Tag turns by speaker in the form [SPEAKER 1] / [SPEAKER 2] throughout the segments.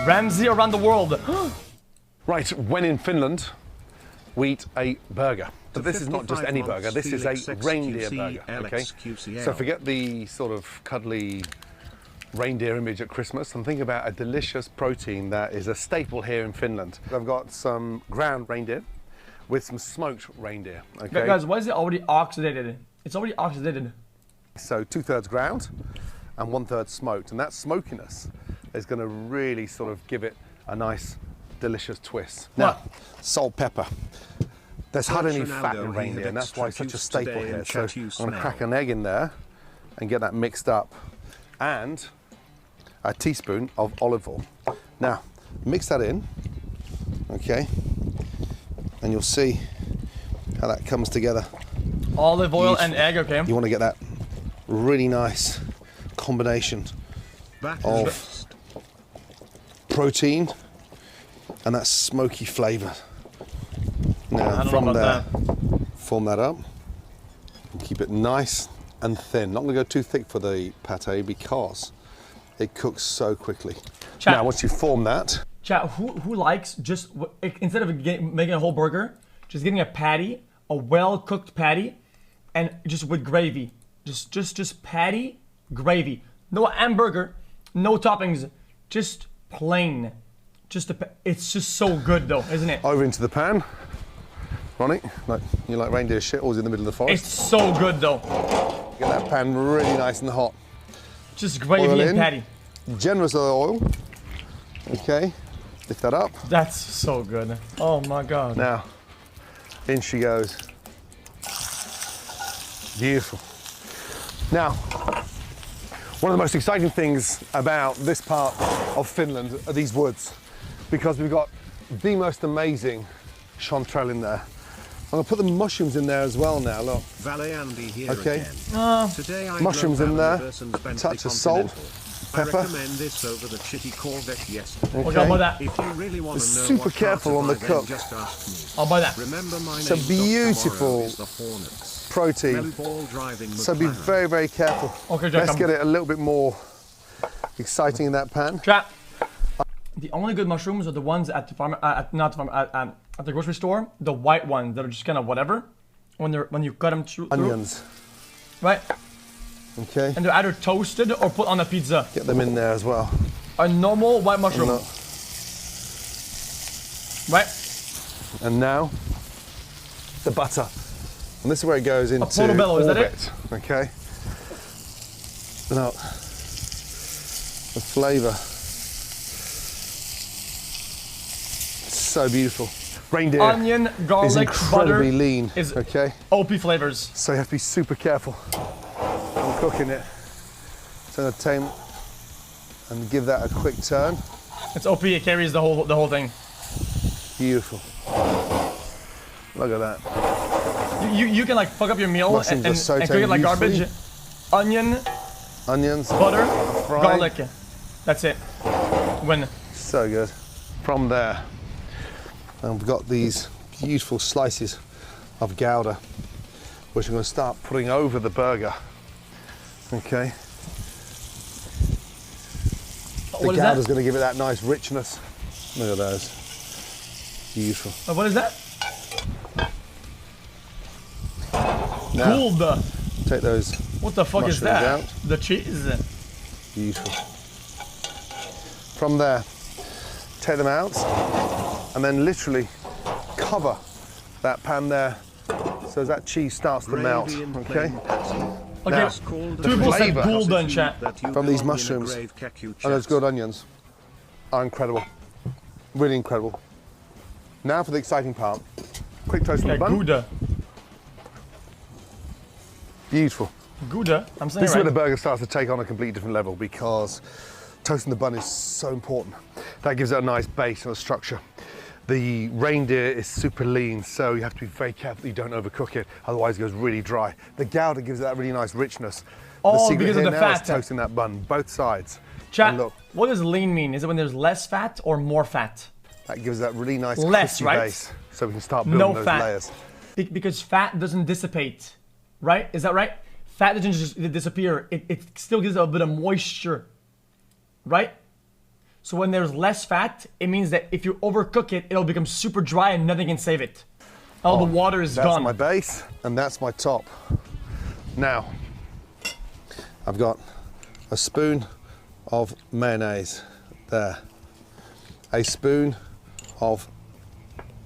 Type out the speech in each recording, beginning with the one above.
[SPEAKER 1] Ramsay around the world.
[SPEAKER 2] Right, when in Finland, we eat a burger. But this is not just any burger, this is a reindeer burger, okay? So forget the sort of cuddly reindeer image at Christmas and think about a delicious protein that is a staple here in Finland. I've got some ground reindeer with some smoked reindeer, okay?
[SPEAKER 1] Guys, why is it already oxidated? It's already oxidated.
[SPEAKER 2] So 2/3 ground and 1/3 smoked, and that smokiness is going to really sort of give it a nice, delicious twist. Now, salt, pepper. There's hardly any fat in reindeer, and that's why it's such a staple here. So I'm going to crack an egg in there and get that mixed up, and a teaspoon of olive oil. Now, mix that in, okay, and you'll see how that comes together.
[SPEAKER 1] Olive oil and egg, okay.
[SPEAKER 2] You want to get that really nice combination of protein and that smoky flavour. Now from there, form that up and keep it nice and thin. Not going to go too thick for the pate because it cooks so quickly.
[SPEAKER 1] Chat,
[SPEAKER 2] now once you form that.
[SPEAKER 1] Chat, who likes just, instead of making a whole burger, just getting a patty, a well-cooked patty, and just with gravy. Just patty, gravy. No hamburger, no toppings, just plain. It's just so good though, isn't it?
[SPEAKER 2] Over into the pan. Ronnie, you like reindeer shit, always in the middle of the forest.
[SPEAKER 1] It's so good though.
[SPEAKER 2] Get that pan really nice and hot.
[SPEAKER 1] Just gravy and patty.
[SPEAKER 2] Generous oil. Okay, lift that up.
[SPEAKER 1] That's so good. Oh my God.
[SPEAKER 2] Now, in she goes. Beautiful. Now, one of the most exciting things about this part of Finland are these woods, because we've got the most amazing chanterelle in there. I'm going to put the mushrooms in there as well now, look.
[SPEAKER 3] Valet Andy here
[SPEAKER 2] okay.
[SPEAKER 3] Today I
[SPEAKER 2] mushrooms in there, a touch of salt, pepper.
[SPEAKER 3] I recommend this over the chitty Corvette yesterday.
[SPEAKER 1] Okay. I'll buy that.
[SPEAKER 3] If you really want to know
[SPEAKER 2] super
[SPEAKER 3] what
[SPEAKER 2] careful on the cook.
[SPEAKER 3] Just ask me.
[SPEAKER 1] I'll buy that.
[SPEAKER 3] Remember my
[SPEAKER 2] It's a beautiful protein. So be very, very careful.
[SPEAKER 1] Okay, Jack,
[SPEAKER 2] let's get it a little bit more exciting in that pan.
[SPEAKER 1] Jack, the only good mushrooms are the ones at the farm, at the grocery store. The white ones that are just kind of whatever. When you cut them through.
[SPEAKER 2] Onions.
[SPEAKER 1] Right.
[SPEAKER 2] Okay.
[SPEAKER 1] And they're either toasted or put on a pizza.
[SPEAKER 2] Get them in there as well.
[SPEAKER 1] A normal white mushroom. Right.
[SPEAKER 2] And now the butter. And this is where it goes into
[SPEAKER 1] portobello, is that it?
[SPEAKER 2] Okay. Now, the flavour. So beautiful. Reindeer
[SPEAKER 1] onion, garlic,
[SPEAKER 2] is incredibly
[SPEAKER 1] butter
[SPEAKER 2] lean.
[SPEAKER 1] Is
[SPEAKER 2] okay.
[SPEAKER 1] OP flavors.
[SPEAKER 2] So you have to be super careful when cooking it. Turn the table and give that a quick turn.
[SPEAKER 1] It's OP. It carries the whole thing.
[SPEAKER 2] Beautiful. Look at that.
[SPEAKER 1] You can like fuck up your meal and cook it like garbage. Onions, butter, garlic. That's it. Win.
[SPEAKER 2] So good. From there, and we've got these beautiful slices of Gouda, which I'm going to start putting over the burger. Okay. The Gouda's going to give it that nice richness. Look at those. Beautiful.
[SPEAKER 1] What is that?
[SPEAKER 2] Now,
[SPEAKER 1] Gould.
[SPEAKER 2] take those.
[SPEAKER 1] What the fuck is that?
[SPEAKER 2] Out.
[SPEAKER 1] The cheese.
[SPEAKER 2] Beautiful. From there, take them out and then literally cover that pan there so that cheese starts to melt. Okay.
[SPEAKER 1] Now, two people said Gould in chat.
[SPEAKER 2] From these mushrooms and those good onions are incredible. Really incredible. Now for the exciting part. Quick toast on the bun.
[SPEAKER 1] Gouda.
[SPEAKER 2] Beautiful.
[SPEAKER 1] Gouda. I'm saying
[SPEAKER 2] this is
[SPEAKER 1] right.
[SPEAKER 2] where the burger starts to take on a completely different level because toasting the bun is so important. That gives it a nice base and a structure. The reindeer is super lean, so you have to be very careful you don't overcook it, otherwise it goes really dry. The Gouda gives it that really nice richness.
[SPEAKER 1] Oh,
[SPEAKER 2] the secret
[SPEAKER 1] because of
[SPEAKER 2] here
[SPEAKER 1] the
[SPEAKER 2] now
[SPEAKER 1] fat.
[SPEAKER 2] is toasting that bun, both sides.
[SPEAKER 1] Chat,
[SPEAKER 2] look,
[SPEAKER 1] what does lean mean? Is it when there's less fat or more fat?
[SPEAKER 2] that gives that really nice
[SPEAKER 1] Less,
[SPEAKER 2] crispy
[SPEAKER 1] right?
[SPEAKER 2] base, so we can start building those layers.
[SPEAKER 1] Because fat doesn't dissipate, right? Is that right? Fat doesn't just disappear. It still gives a bit of moisture, right? So when there's less fat, it means that if you overcook it, it'll become super dry and nothing can save it. All the water is
[SPEAKER 2] That's
[SPEAKER 1] gone.
[SPEAKER 2] my base, and that's my top. Now, I've got a spoon of mayonnaise there. A spoon of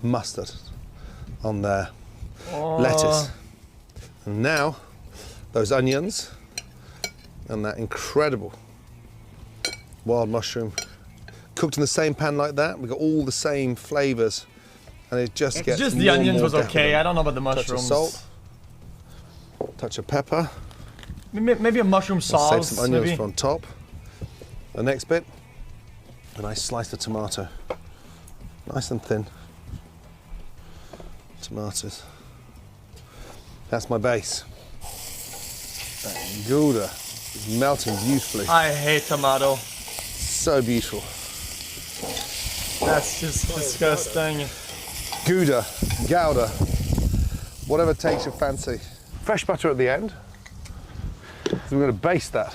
[SPEAKER 2] mustard on there. Lettuce. And now, those onions and that incredible wild mushroom cooked in the same pan like that. We've got all the same flavors, and it just gets
[SPEAKER 1] Just
[SPEAKER 2] more
[SPEAKER 1] the
[SPEAKER 2] and
[SPEAKER 1] onions
[SPEAKER 2] more
[SPEAKER 1] was okay.
[SPEAKER 2] decadent.
[SPEAKER 1] I don't know about the
[SPEAKER 2] Touch of
[SPEAKER 1] mushrooms.
[SPEAKER 2] salt, touch of pepper.
[SPEAKER 1] Maybe a mushroom sauce.
[SPEAKER 2] Save some onions
[SPEAKER 1] maybe.
[SPEAKER 2] from top. The next bit, a nice slice of tomato, nice and thin. Tomatoes. That's my base. That Gouda is melting beautifully.
[SPEAKER 1] I hate tomato.
[SPEAKER 2] So beautiful.
[SPEAKER 1] That's just disgusting.
[SPEAKER 2] Gouda, Gouda, whatever takes your fancy. Fresh butter at the end. So we're going to baste that.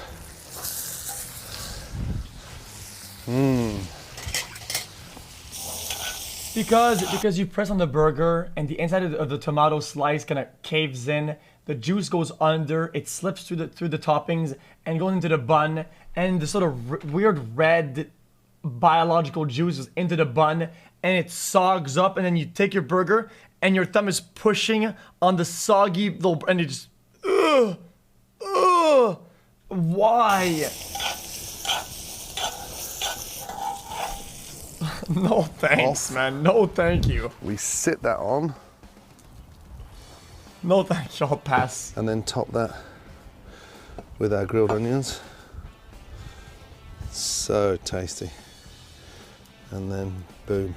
[SPEAKER 1] Because you press on the burger and the inside of the tomato slice kind of caves in, the juice goes under, it slips through the toppings and goes into the bun, and the sort of weird red biological juice is into the bun, and it sogs up, and then you take your burger and your thumb is pushing on the soggy little, and you just, why? No thanks, man. No thank you.
[SPEAKER 2] We sit that on
[SPEAKER 1] No thank you. I'll pass.
[SPEAKER 2] and then top that with our grilled onions. So tasty. And then boom.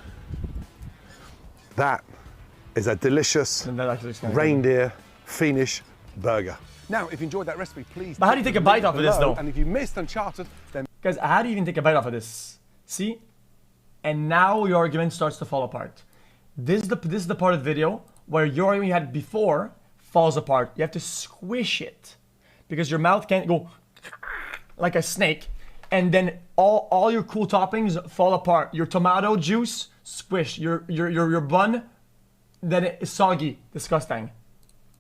[SPEAKER 2] That is a delicious
[SPEAKER 1] And that actually is kinda
[SPEAKER 2] reindeer Finnish burger. Now, if you enjoyed that recipe, please.
[SPEAKER 1] But how do you take a bite off of this,
[SPEAKER 2] below,
[SPEAKER 1] though?
[SPEAKER 2] And if you missed Uncharted, then
[SPEAKER 1] Guys, how do you even take a bite off of this? See? And now your argument starts to fall apart. This is the part of the video where your argument you had before falls apart. You have to squish it because your mouth can't go like a snake, and then all your cool toppings fall apart. Your tomato juice squish. Your bun, then it's soggy, disgusting.